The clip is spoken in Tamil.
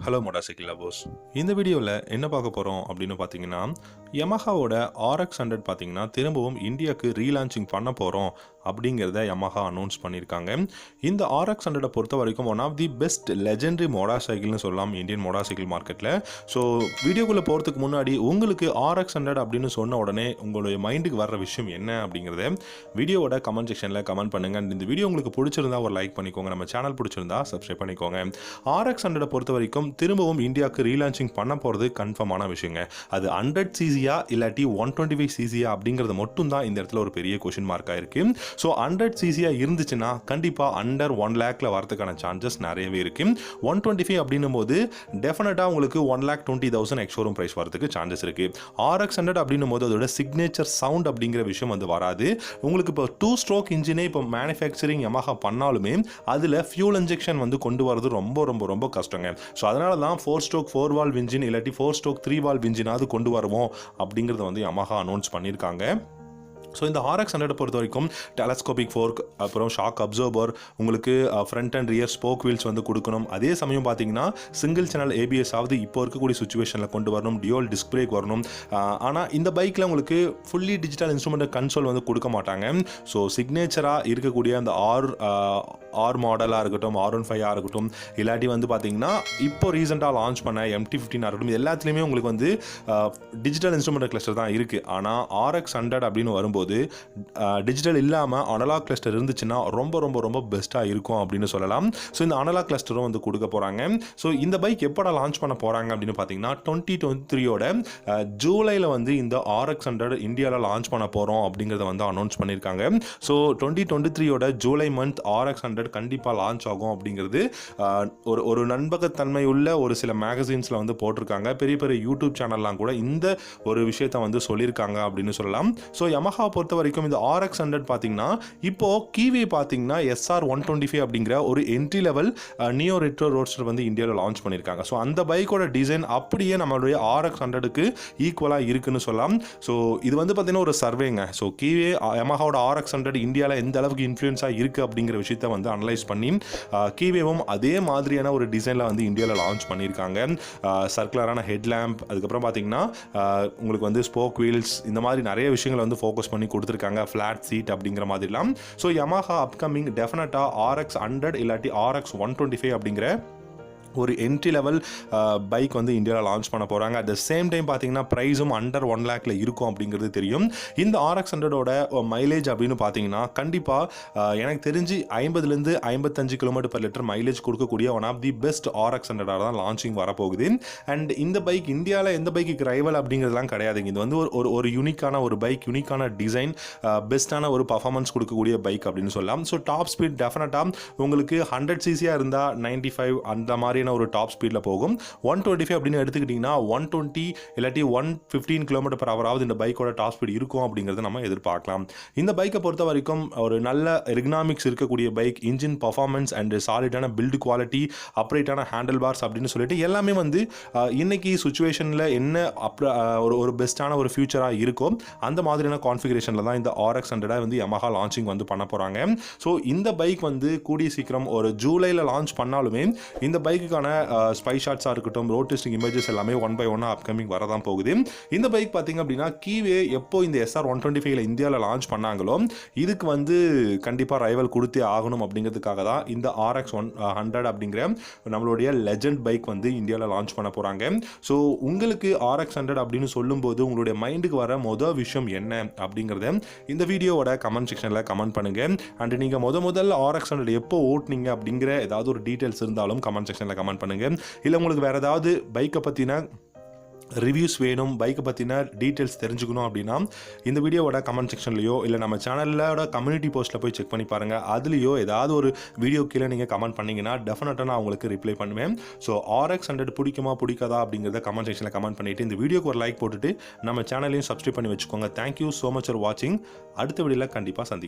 Hello motorcycle lovers. இந்த வீடியோவில் என்ன பார்க்க போகிறோம் அப்படின்னு பார்த்தீங்கன்னா, Yamahaவோட RX100 பார்த்தீங்கன்னா திரும்பவும் இந்தியாவுக்கு ரீலான்ச்சிங் பண்ண போகிறோம் அப்படிங்கிறத Yamaha அனௌன்ஸ் பண்ணியிருக்காங்க. இந்த RX100 பொறுத்த வரைக்கும் one of the best legendary மோட்டார் சைக்கிள்னு சொல்லலாம் இந்தியன் மோட்டார் சைக்கிள் மார்க்கெட்டில். ஸோ வீடியோக்குள்ளே போகிறதுக்கு முன்னாடி உங்களுக்கு RX100 அப்படின்னு சொன்ன உடனே உங்களுடைய மைண்டுக்கு வர்ற விஷயம் என்ன அப்படிங்கிறத வீடியோவோட கமெண்ட் செக்ஷனில் கமெண்ட் பண்ணுங்கள். இந்த வீடியோ உங்களுக்கு பிடிச்சிருந்தா ஒரு லைக் பண்ணிக்கோங்க, நம்ம சேனல் பிடிச்சிருந்தா சப்ஸ்கிரைப் பண்ணிக்கோங்க. RX100 பொறுத்த வரைக்கும் திரும்பவும் இந்தியாவுக்கு ரீலான்ச்சிங் பண்ண போகிறது கன்ஃபார்மான விஷயங்க. அது 100cc இல்லாட்டி 125cc அப்படிங்கிறது மட்டும் தான் இந்த இடத்துல ஒரு பெரிய கொஸ்டின் மார்க்காக இருக்குது. ஸோ 100cc இருந்துச்சுன்னா கண்டிப்பாக அண்டர் 1 lakhல வரதுக்கான சான்சஸ் நிறையவே இருக்குது. 125 அப்படின்னும் போது டெஃபினட்டாக உங்களுக்கு 1,20,000 எக்ஸ்ஷோரூம் ப்ரைஸ் வரதுக்கு சான்சஸ் இருக்குது. RX100 அப்படின்னும் போது அதோட சிக்னேச்சர் சவுண்ட் அப்படிங்கிற விஷயம் வந்து வராது. உங்களுக்கு இப்போ 2 ஸ்ட்ரோக் இன்ஜினே இப்போ மேனுஃபேக்சரிங் Yamaha பண்ணாலுமே அதில் ஃபியூல் இன்ஜெக்ஷன் வந்து கொண்டு வரது ரொம்ப ரொம்ப ரொம்ப கஷ்டங்க. ஸோ அதனால தான் 4 ஸ்ட்ரோக் 4 வால்வ் இன்ஜின் இல்லாட்டி 4 ஸ்ட்ரோக் 3 வால்வ் இன்ஜினாவது கொண்டு வருவோம் அப்படிங்கிறத வந்து Yamaha அனௌன்ஸ் பண்ணியிருக்காங்க. ஸோ இந்த RX100 பொறுத்த வரைக்கும் டெலஸ்கோபிக் ஃபோர்க், அப்புறம் ஷாக் அப்சர்வர், உங்களுக்கு front and rear spoke wheels வந்து கொடுக்கணும். அதே சமயம் பார்த்தீங்கன்னா சிங்கிள் சேனல் ABS ஆகுது இப்போ இருக்கக்கூடிய சுச்சுவேஷனில் கொண்டு வரணும், டியூவல் டிஸ்க் பிரேக் வரணும். ஆனால் இந்த பைக்கில் உங்களுக்கு ஃபுல்லி டிஜிட்டல் இன்ஸ்ட்ருமெண்ட் கன்சோல் வந்து கொடுக்க மாட்டாங்க. ஸோ சிக்னேச்சராக இருக்கக்கூடிய அந்த ஆர் மாடலாக இருக்கட்டும், R15 இருக்கட்டும், இல்லாட்டி வந்து பார்த்தீங்கன்னா இப்போ ரீசெண்டாக லான்ச் பண்ண MT-15 இருக்கட்டும், எல்லாத்துலேயுமே உங்களுக்கு வந்து டிஜிட்டல் இன்ஸ்ட்ருமெண்ட் கிளஸ்டர் தான் இருக்குது. ஆனால் RX100 அப்படின்னு வரும்போது டிஜிட்டல் இல்லாமல் அனலாக் கிளஸ்டர் இருந்துச்சுன்னா ரொம்ப ரொம்ப ரொம்ப பெஸ்ட்டாக இருக்கும் அப்படின்னு சொல்லலாம். ஸோ இந்த அனலாக் கிளஸ்டரும் வந்து கொடுக்க போகிறாங்க. ஸோ இந்த பைக் எப்போடா லான்ச் பண்ண போகிறாங்க அப்படின்னு பார்த்தீங்கன்னா 2023 ஜூலையில் வந்து இந்த RX100 இந்தியாவில் லான்ச் பண்ண போகிறோம் அப்படிங்கிறத வந்து அனௌன்ஸ் பண்ணியிருக்காங்க. ஸோ 2023 ஜூலை மந்த் RX100 கண்டிப்பாக லான்ச் ஆகும் அப்படிங்கிறது ஒரு நண்பகத்தன்மை உள்ள ஒரு சில மேகசின்ஸில் வந்து போட்டிருக்காங்க. பெரிய பெரிய யூடியூப் சேனல்லாம் கூட இந்த ஒரு விஷயத்தை வந்து சொல்லியிருக்காங்க அப்படின்னு சொல்லலாம். ஸோ Yamaha பொறுத்த வரைக்கும் இந்த RX100 பார்த்தீங்கன்னா இப்போ கீவே பார்த்தீங்கன்னா SR125 அப்படிங்கிற ஒரு entry level neo retro Roadster வந்து இந்தியாவில் லான்ச் பண்ணியிருக்காங்க. ஸோ அந்த பைக்கோட டிசைன் அப்படியே நம்மளுடைய RX100க்கு ஈக்குவலாக இருக்குன்னு சொல்லலாம். ஸோ இது வந்து பார்த்தீங்கன்னா ஒரு சர்வேங்க. ஸோ கீவே Yamahaவோட RX100 இந்தியாவில் எந்த அளவுக்கு இன்ஃப்ளூயன்ஸாக இருக்குது அப்படிங்கிற விஷயத்தை வந்து அனலைஸ் பண்ணி கீவேவும் அதே மாதிரியான ஒரு டிசைனில் வந்து இந்தியாவில் லான்ச் பண்ணியிருக்காங்க. சர்க்குலரான ஹெட் லேம்ப், அதுக்கப்புறம் பார்த்தீங்கன்னா உங்களுக்கு வந்து ஸ்போக் வீல்ஸ், இந்த மாதிரி நிறைய விஷயங்களை வந்து ஃபோக்கஸ் பண்ணி கொடுத்துருக்காங்க. ஃப்ளாட் சீட் அப்படிங்கிற மாதிரிலாம். ஸோ Yamaha அப்கமிங் டெஃபினட்டாக RX100 இல்லாட்டி RX125 அப்படிங்கிற ஒரு என்ட்ரி லெவல் பைக் வந்து இந்தியாவில் லான்ச் பண்ண போகிறாங்க. அட் த சேம் டைம் பார்த்தீங்கன்னா ப்ரைஸும் அண்டர் 1 lakhல இருக்கும் அப்படிங்கிறது தெரியும். இந்த RX100ஓட மைலேஜ் அப்படின்னு பார்த்தீங்கன்னா கண்டிப்பாக எனக்கு தெரிஞ்சு 50லேருந்து 55 km/லிட்டர் மைலேஜ் கொடுக்கக்கூடிய one of the best RX100 தான் லான்ச்சிங் வரப்போகுது. அண்ட் இந்த பைக் இந்தியாவில் எந்த பைக்கு ரைவல் அப்படிங்கிறதுலாம் கிடையாதுங்க. இது வந்து ஒரு யூனிக்கான ஒரு பைக், யூனிக்கான டிசைன், பெஸ்ட்டான ஒரு பர்ஃபார்மன்ஸ் கொடுக்கக்கூடிய பைக் அப்படின்னு சொல்லலாம். ஸோ டாப் ஸ்பீட் டெஃபினட்டாக உங்களுக்கு 100cc இருந்தால் 95 அந்த மாதிரி ஒரு டாப் ஸ்பீட்ல போகும். 125 அப்படின்னு எடுத்துக்கிட்டீங்கன்னா 120 இல்லாட்டி 115 km/h ஆவது இந்த பைக்கோட டாப் ஸ்பீட் இருக்கும் அப்படிங்கறத நம்ம எதிர்பார்க்கலாம். இந்த பைக்கை பொறுத்த வரைக்கும் ஒரு நல்ல எர்கனாமிக்ஸ் இருக்கக்கூடிய பைக், இன்ஜின் பர்ஃபார்மன்ஸ் அண்ட் சாலிடான பில்ட் குவாலிட்டி, அப்ரைட்டான ஹேண்டில் பார்ஸ் அப்படின்னு சொல்லிட்டு எல்லாமே வந்து இன்னைக்கு சுச்சுவேஷன்ல என்ன ஒரு பெஸ்டான ஒரு ஃபியூச்சரா இருக்கும் அந்த மாதிரியான கான்ஃபிகரேஷன்ல தான் இந்த RX100 வந்து Yamaha லான்ச்சிங் வந்து பண்ண போறாங்க. ஸோ இந்த பைக் வந்து கூடிய சீக்கிரம் ஒரு ஜூலைல லான்ச் பண்ணாலுமே இந்த பைக்கு ஸ்பை ஷாட்ஸாக இருக்கட்டும், ரோட் டெஸ்டிங் இமேஜஸ் எல்லாமே 1 by 1 அப்கமிங் வரதான் போகுது. இந்த பைக் பார்த்தீங்க அப்படின்னா கீவே எப்போ இந்த SR125ல இந்தியாவில் லான்ச் பண்ணாங்களோ இதுக்கு வந்து கண்டிப்பாக ரைவல் கொடுத்தே ஆகணும் அப்படிங்கிறதுக்காக தான் இந்த RX100 அப்படிங்கிற நம்மளுடைய லெஜெண்ட் பைக் வந்து இந்தியாவில் லான்ச் பண்ண போகிறாங்க. ஸோ உங்களுக்கு RX100 அப்படின்னு சொல்லும்போது உங்களுடைய மைண்டுக்கு வர மொதல் விஷயம் என்ன அப்படிங்கிறத இந்த வீடியோவோட கமெண்ட் செக்ஷனில் கமெண்ட் பண்ணுங்கள். அண்ட் நீங்கள் முதல்ல RX100 எப்போ ஓட்டுனீங்க அப்படிங்கிற ஏதாவது ஒரு டீட்டெயில்ஸ் இருந்தாலும் கமெண்ட் செக்ஷனில் கமெண்ட் பண்ணுங்க. இல்லை உங்களுக்கு வேற ஏதாவது பைக்கை பற்றின ரிவ்யூஸ் வேணும், பைக்கை பற்றின டீட்டெயில்ஸ் தெரிஞ்சுக்கணும் அப்படின்னா இந்த வீடியோவோட கமெண்ட் செக்ஷன்லையோ இல்லை நம்ம சேனலோட கம்யூனிட்டி போஸ்ட்டில் போய் செக் பண்ணி பாருங்கள். அதுலேயோ ஏதாவது ஒரு வீடியோ கீழே நீங்கள் கமெண்ட் பண்ணிங்கன்னா டெஃபினட்டாக நான் உங்களுக்கு ரிப்ளை பண்ணுவேன். ஸோ RX100 பிடிக்குமா பிடிக்காதா அப்படிங்கிறத கமெண்ட் செக்ஷனில் கமெண்ட் பண்ணிவிட்டு இந்த வீடியோக்கு ஒரு லைக் போட்டுட்டு நம்ம சேனலையும் சப்ஸ்கிரைப் பண்ணி வச்சுக்கோங்க. தேங்க்யூ ஸோ மச் ஃபார் வாட்சிங். அடுத்த வீடியோவில் கண்டிப்பாக சந்திக்கலாம்.